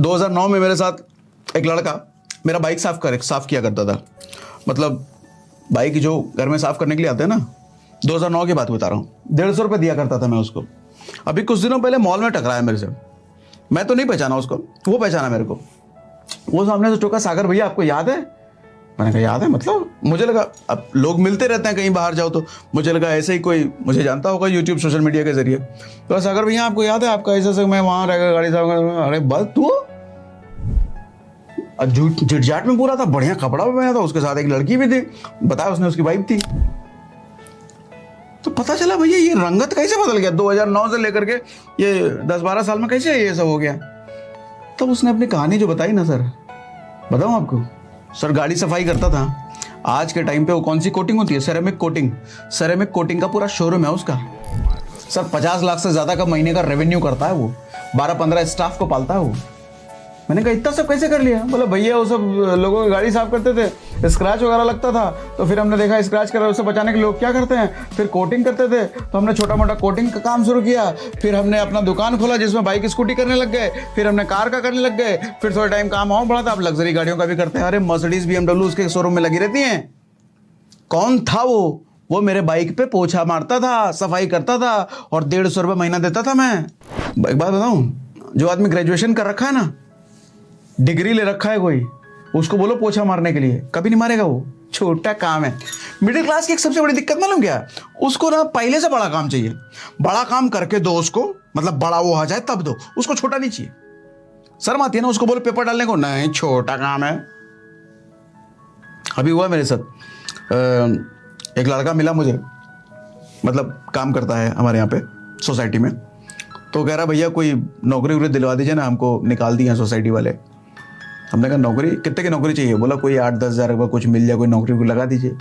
2009 में मेरे साथ एक लड़का मेरा बाइक साफ किया करता था। मतलब बाइक जो घर में साफ करने के लिए आते हैं ना, 2009 की बात बता रहा हूँ। 150 रुपये दिया करता था मैं उसको। अभी कुछ दिनों पहले मॉल में टकराया मेरे से। मैं तो नहीं पहचाना उसको, वो पहचाना मेरे को। वो सामने से टोका, सागर भैया आपको याद है? मैंने कहा याद है मतलब? मुझे लगा अब लोग मिलते रहते हैं कहीं बाहर जाओ, तो मुझे लगा ऐसे ही कोई मुझे जानता होगा यूट्यूब सोशल मीडिया के जरिए। तो सागर भैया आपको याद है, आपका ऐसे मैं वहाँ रह गाड़ी साफ। अरे बस तू झिटझाट में पूरा था, बढ़िया कपड़ा भी पहना था, उसके साथ एक लड़की भी थी, बताया उसने उसकी वाइफ थी। तो पता चला भैया ये रंगत कैसे बदल गया 2009 से लेकर के ये 10-12 साल में कैसे ये सब हो गया। तो उसने अपनी कहानी जो बताई ना सर, बताऊं आपको सर, गाड़ी सफाई करता था। आज के टाइम पे वो कौन सी कोटिंग होती है, सेरेमिक कोटिंग। सेरेमिक कोटिंग का पूरा शोरूम है उसका। सर 50 लाख से ज़्यादा का महीने का रेवेन्यू करता है वो, 12-15 स्टाफ को पालता है वो। मैंने कहा इतना सब कैसे कर लिया? बोला भैया वो सब लोगों की गाड़ी साफ करते थे, स्क्रैच वगैरह लगता था, तो फिर हमने देखा स्क्रैच कर उससे बचाने के लोग क्या करते हैं, फिर कोटिंग करते थे, तो हमने छोटा मोटा कोटिंग का काम शुरू किया। फिर हमने अपना दुकान खोला जिसमें बाइक स्कूटी करने लग गए, फिर हमने कार का करने लग गए, फिर थोड़ा टाइम काम और बढ़ा था, अब लग्जरी गाड़ियों का भी करते हैं। अरे मर्सिडीज BMW उसके शोरूम में लगी रहती हैं। कौन था वो मेरे बाइक पे पोछा मारता था, सफाई करता था, और 150 रुपये महीना देता था। मैं एक बात बताऊं, जो आदमी ग्रेजुएशन कर रखा है ना, डिग्री ले रखा है कोई, उसको बोलो पोछा मारने के लिए, कभी नहीं मारेगा वो, छोटा काम है। मिडिल क्लास की एक सबसे बड़ी दिक्कत मालूम क्या है? उसको ना पहले से बड़ा काम चाहिए। बड़ा काम करके दो उसको, मतलब बड़ा वो आ जाए तब दो उसको, छोटा नहीं चाहिए। शर्म आती है ना उसको बोलो पेपर डालने को, नहीं छोटा काम है। अभी हुआ मेरे साथ, एक लड़का मिला मुझे, मतलब काम करता है हमारे यहाँ पे सोसाइटी में। तो कह रहा भैया कोई नौकरी वोकरी दिलवा दीजिए ना, हमको निकाल दिए हैं सोसाइटी वाले। हमने कहा नौकरी कितने की नौकरी चाहिए? बोला कोई 8-10 हज़ार रुपये कुछ मिल जाए, कोई नौकरी को लगा दीजिए।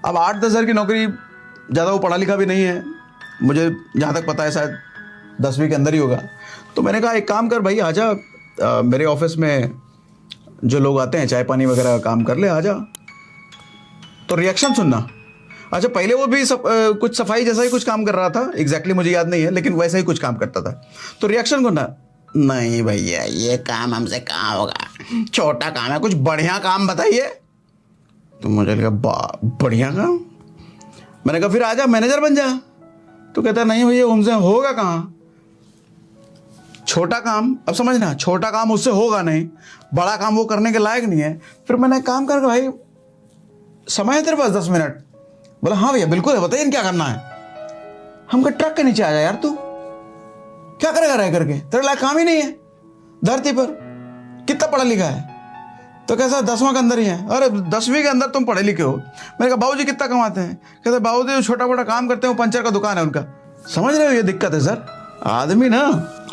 अब 8-10 हज़ार की नौकरी, ज़्यादा वो पढ़ा लिखा भी नहीं है, मुझे जहाँ तक पता है शायद 10वीं के अंदर ही होगा। तो मैंने कहा एक काम कर भाई, आजा मेरे ऑफिस में जो लोग आते हैं चाय पानी वगैरह काम कर ले, आजा। तो रिएक्शन सुनना। अच्छा पहले वो भी कुछ सफाई जैसा ही कुछ काम कर रहा था, एग्जैक्टली मुझे याद नहीं है, लेकिन वैसा ही कुछ काम करता था। तो रिएक्शन सुनना, नहीं भैया ये काम हमसे कहाँ होगा, छोटा काम है, कुछ बढ़िया काम बताइए। तो मुझे लगा बढ़िया काम। मैंने कहा फिर आजा मैनेजर बन जा। तो कहता नहीं भैया हमसे होगा कहाँ, छोटा काम। अब समझना, छोटा काम उससे होगा नहीं, बड़ा काम वो करने के लायक नहीं है। फिर मैंने काम कर भाई समय है तेरे पास 10 मिनट? बोला हाँ भैया बिल्कुल है, बताइए क्या करना है। हम कहा ट्रक के नीचे आ जा यार, तू क्या करेगा रह करके, तेरे लायक काम ही नहीं है धरती पर, कितना पढ़ा लिखा है? तो कैसा 10वां के अंदर ही है। अरे 10वीं के अंदर तुम पढ़े लिखे हो। मैंने कहा बाबूजी कितना कमाते हैं? कहते बाबूजी छोटा मोटा काम करते हो, पंचर का दुकान है उनका। समझ रहे हो ये दिक्कत है सर। आदमी ना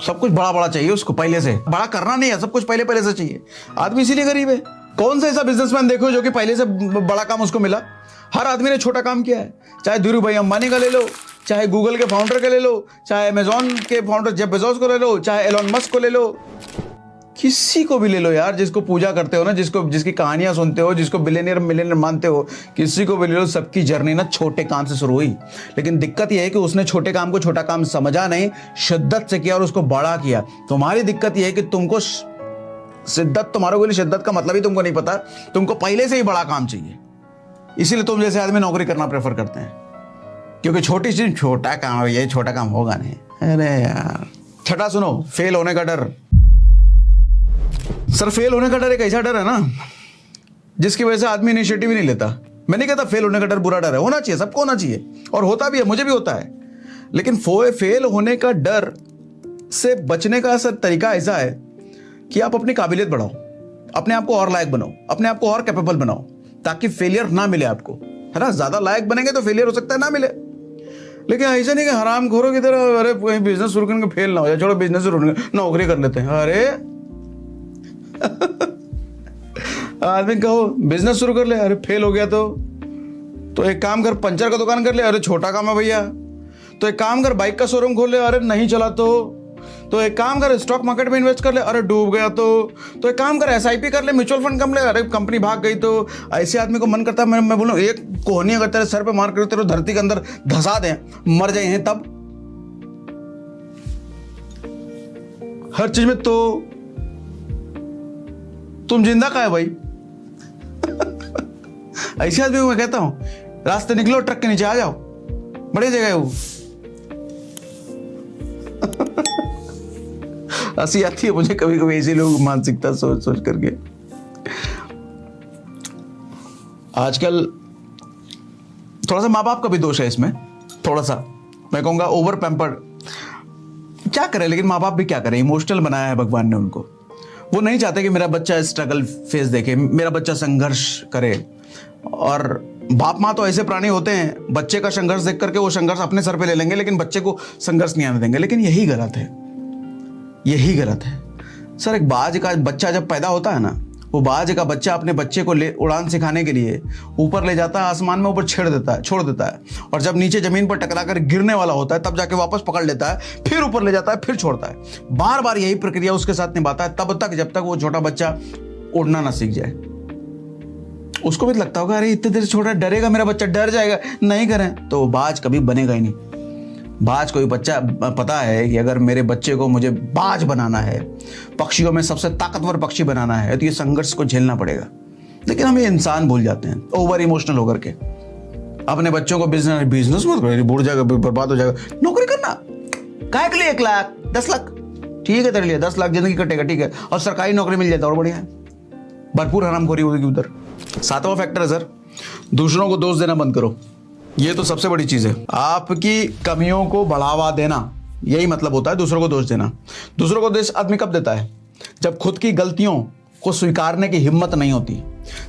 सब कुछ बड़ा बड़ा चाहिए उसको, पहले से बड़ा करना नहीं है, सब कुछ पहले पहले से चाहिए। आदमी इसीलिए गरीब है। कौन सा ऐसा बिजनेसमैन देखो जो कि पहले से बड़ा काम उसको मिला? हर आदमी ने छोटा काम किया है। चाहे धीरू भाई अंबानी का ले लो, चाहे गूगल के फाउंडर का ले लो, चाहे अमेजॉन के फाउंडर जेफ बेजोस को ले लो, चाहे एलोन मस्क को ले लो, किसी को भी ले लो यार, जिसको पूजा करते हो ना, जिसकी कहानियां सुनते हो, जिसको बिलियनियर मिलियनियर मानते हो, किसी को भी ले लो, सबकी जर्नी ना छोटे काम से शुरू हुई। लेकिन दिक्कत यह है कि उसने छोटे काम को छोटा काम समझा नहीं, शिद्दत से किया और उसको बड़ा किया। तुम्हारी दिक्कत यह है कि तुमको शिद्दत, तुम्हारे को शिद्दत का मतलब ही तुमको नहीं पता, तुमको पहले से ही बड़ा काम चाहिए। इसीलिए तुम जैसे आदमी नौकरी करना प्रेफर करते हैं, क्योंकि छोटी चीज छोटा काम है, ये छोटा काम होगा नहीं। अरे यार छठा सुनो, फेल होने का डर। सर फेल होने का डर एक ऐसा डर है ना जिसकी वजह से आदमी इनिशिएटिव ही नहीं लेता। मैं नहीं कहता फेल होने का डर बुरा डर है, होना चाहिए, सबको होना चाहिए, और होता भी है, मुझे भी होता है। लेकिन फेल होने का डर से बचने का सर तरीका ऐसा है कि आप अपनी काबिलियत बढ़ाओ, अपने आप को और लायक बनाओ, अपने आप को और कैपेबल बनाओ, ताकि फेलियर ना मिले आपको, है ना। ज्यादा लायक बनेंगे तो फेलियर हो सकता है ना मिले। लेकिन ऐसा नहीं कि हराम खोरों की तरह अरे कहीं बिजनेस शुरू करने फेल ना हो जाए, छोड़ो बिजनेस शुरू नौकरी कर लेते हैं। अरे आदमी कहो बिजनेस शुरू कर ले, अरे फेल हो गया तो एक काम कर पंचर का दुकान कर ले, अरे छोटा काम है भैया। तो एक काम कर बाइक का शोरूम खोल ले, अरे नहीं चला तो एक काम कर स्टॉक मार्केट में इन्वेस्ट कर ले, अरे डूब गया तो एक काम कर SIP कर ले, म्यूचुअल फंड कम ले, अरे कंपनी भाग गई। तो ऐसे आदमी को मन करता है मैं बोलूँ एक कोहनी अगर तेरे सर पे मार कर तेरे धरती के अंदर धसा दें, मर जाए हैं तब। हर चीज में तो तुम जिंदा का है भाई? ऐसे आदमी को मैं कहता हूं रास्ते निकलो, ट्रक के नीचे आ जाओ, बड़ी जगह है वो। हंसी आती है मुझे कभी कभी ऐसे लोग मानसिकता सोच सोच करके। आजकल थोड़ा सा माँ बाप का भी दोष है इसमें, थोड़ा सा मैं कहूंगा ओवर पैम्पर्ड। क्या करें, लेकिन माँ बाप भी क्या करें, इमोशनल बनाया है भगवान ने उनको। वो नहीं चाहते कि मेरा बच्चा स्ट्रगल फेस देखे, मेरा बच्चा संघर्ष करे। और बाप माँ तो ऐसे प्राणी होते हैं, बच्चे का संघर्ष देख करके वो संघर्ष अपने सर पे ले लेंगे, लेकिन बच्चे को संघर्ष नहीं आने देंगे। लेकिन यही गलत है, यही गलत है सर। एक बाज का बच्चा जब पैदा होता है ना, वो बाज का बच्चा अपने बच्चे को ले उड़ान सिखाने के लिए ऊपर ले जाता है, आसमान में ऊपर छोड़ देता है। और जब नीचे जमीन पर टकराकर गिरने वाला होता है तब जाके वापस पकड़ लेता है, फिर ऊपर ले जाता है, फिर छोड़ता है। बार बार यही प्रक्रिया उसके साथ निभाता है तब तक जब तक वो छोटा बच्चा उड़ना ना सीख जाए। उसको भी लगता होगा अरे इतने देर छोटा, डरेगा मेरा बच्चा, डर जाएगा, नहीं करें तो बाज कभी बनेगा ही नहीं। बाज कोई बच्चा पता है कि अगर मेरे बच्चे को मुझे बाज बनाना है, पक्षियों में सबसे ताकतवर पक्षी बनाना है, तो ये संघर्ष को झेलना पड़ेगा। लेकिन हम ये इंसान भूल जाते हैं ओवर इमोशनल होकर के। अपने बच्चों को बिजनेस मत करो, बूढ़ जाएगा, बर्बाद हो जाएगा। नौकरी करना काय के लिए 1 लाख 10 लाख ठीक है तेरे लिए, 10 लाख जिंदगी कटेगा, ठीक है। और सरकारी नौकरी मिल जाता और बढ़िया है। भरपूर हरामखोरी होगी उधर। 7वां फैक्टर है सर, दूसरों को दोष देना बंद करो। ये तो सबसे बड़ी चीज है, आपकी कमियों को बढ़ावा देना, यही मतलब होता है दूसरों को दोष देना। दूसरों को दोष आदमी कब देता है? जब खुद की गलतियों को स्वीकारने की हिम्मत नहीं होती,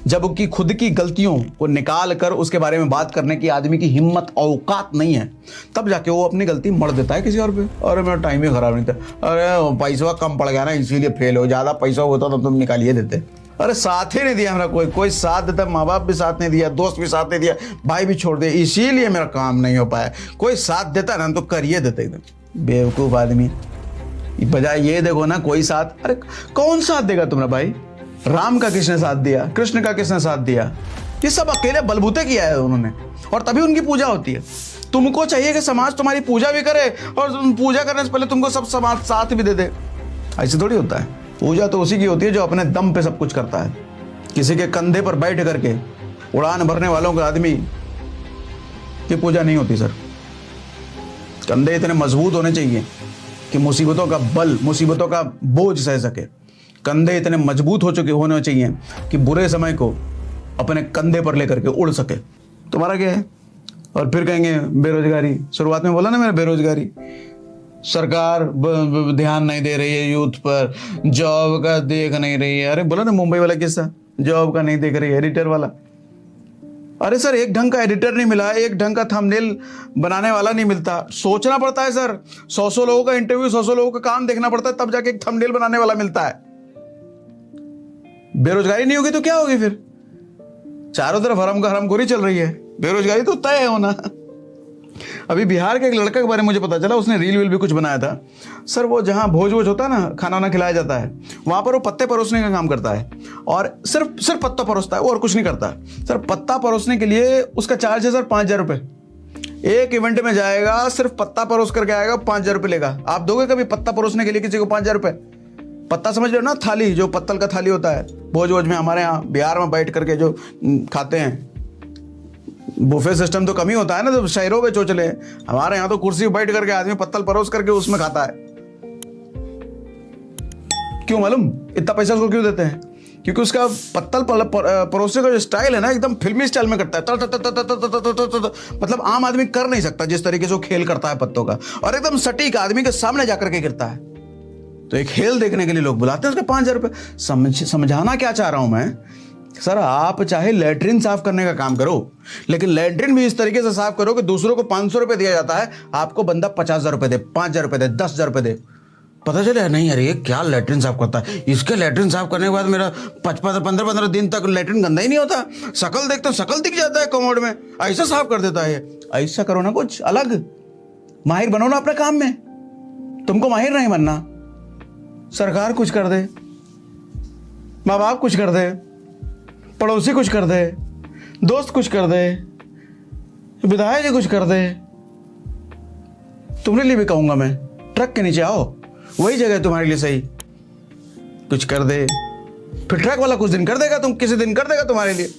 जब उसकी खुद की गलतियों को निकाल कर उसके बारे में बात करने की आदमी की हिम्मत औकात नहीं है, तब जाके वो अपनी गलती मढ़ देता है किसी और पे। अरे मेरा टाइम ही खराब नहीं था, अरे पैसा कम पड़ गया ना इसीलिए फेल हो, ज्यादा पैसा होता तो तुम निकालिए देते। अरे साथ ही नहीं दिया मेरा, कोई साथ देता, माँ बाप भी साथ नहीं दिया, दोस्त भी साथ नहीं दिया, भाई भी छोड़ दिया, इसीलिए मेरा काम नहीं हो पाया। कोई साथ देता ना तो करिए देते एकदम बेवकूफ आदमी। बजाय ये देखो ना कोई साथ, अरे कौन साथ देगा तुम्हारा भाई? राम का किसने साथ दिया, कृष्ण का किसने साथ दिया? ये सब अकेले बलबूते किया है उन्होंने, और तभी उनकी पूजा होती है। तुमको चाहिए कि समाज तुम्हारी पूजा भी करे, और पूजा करने से पहले तुमको सब समाज साथ भी दे दे। ऐसे थोड़ी होता है। पूजा तो उसी की होती है जो अपने दम पे सब कुछ करता है। किसी के कंधे पर बैठ करके उड़ान भरने वालों के आदमी की पूजा नहीं होती सर। कंधे इतने मजबूत होने चाहिए कि मुसीबतों का बल, मुसीबतों का बोझ सह सके। कंधे इतने मजबूत होने चाहिए कि बुरे समय को अपने कंधे पर लेकर के उड़ सके। तुम्हारा क्या है? और फिर कहेंगे बेरोजगारी। शुरुआत में बोला ना मैंने, बेरोजगारी। सरकार ध्यान नहीं दे रही है यूथ पर, जॉब का देख नहीं रही है। अरे बोला ना मुंबई वाला किस्सा, जॉब का नहीं देख रही है, एडिटर वाला। अरे सर एक ढंग का एडिटर नहीं मिला, एक ढंग का थंबनेल बनाने वाला नहीं मिलता। सोचना पड़ता है सर, 100 लोगों का इंटरव्यू, 100 लोगों का काम देखना पड़ता है, तब जाके एक थंबनेल बनाने वाला मिलता है। बेरोजगारी नहीं होगी तो क्या होगी फिर? चारों तरफ हरामखोरी चल रही है, बेरोजगारी तो तय है होना। अभी बिहार के एक लड़का के बारे में मुझे पता चला, उसने रील भी कुछ बनाया था सर। वो जहां भोज होता है ना, खाना वाना खिलाया जाता है, वहां पर वो पत्ते परोसने का काम करता है। और सिर्फ पत्ता परोसता है, वो और कुछ नहीं करता सर। पत्ता परोसने के लिए उसका चार्ज है सर 5,000 रुपये। एक इवेंट में जाएगा, सिर्फ पत्ता परोस करके आएगा, 5,000 रुपये लेगा। आप दोगे कभी पत्ता परोसने के लिए किसी को 5,000 रुपये? पत्ता समझ रहे हो ना, थाली, जो पत्तल का थाली होता है भोज में, हमारे यहाँ बिहार में बैठ करके जो खाते हैं। बुफे सिस्टम तो कम ही होता है ना, तो शहरों में चोचले। हमारे यहाँ तो कुर्सी बैठ करके आदमी पत्तल परोस करके उसमें खाता है। क्यों मालूम? इतना पैसा उसको क्यों देते हैं? क्योंकि उसका पत्तल परोसने का जो स्टाइल है ना, एकदम फिल्मी स्टाइल में करता है। मतलब आम आदमी कर नहीं सकता जिस तरीके से वो खेल करता है पत्तों का, और एकदम सटीक आदमी के सामने जाकर के गिरता है। तो एक खेल देखने के लिए लोग बुलाते हैं उसके 5,000 रुपये। समझाना क्या चाह रहा हूं मैं सर, आप चाहे लैट्रिन साफ करने का काम करो, लेकिन लैट्रिन भी इस तरीके से साफ करो कि दूसरों को 500 रुपये दिया जाता है, आपको बंदा 50,000 रुपये दे, 5,000 रुपये दे, 10,000 रुपये दे। पता चले नहीं अरे ये क्या लैट्रिन साफ करता है, इसके लैट्रिन साफ करने के बाद मेरा 15 दिन तक लैट्रिन गंदा ही नहीं होता। शकल देखता हूं, शकल दिख जाता है कमोड में, ऐसा साफ कर देता है। ऐसा करो ना, कुछ अलग, माहिर बनो ना अपने काम में। तुमको माहिर नहीं बनना, सरकार कुछ कर दे, माँ बाप कुछ कर दे, पड़ोसी कुछ कर दे, दोस्त कुछ कर दे, विधायक जी कुछ कर दे, तुम्हारे लिए भी कहूंगा मैं, ट्रक के नीचे आओ, वही जगह तुम्हारे लिए सही। कुछ कर दे, फिर ट्रक वाला कुछ दिन कर देगा, किसी दिन कर देगा तुम्हारे लिए।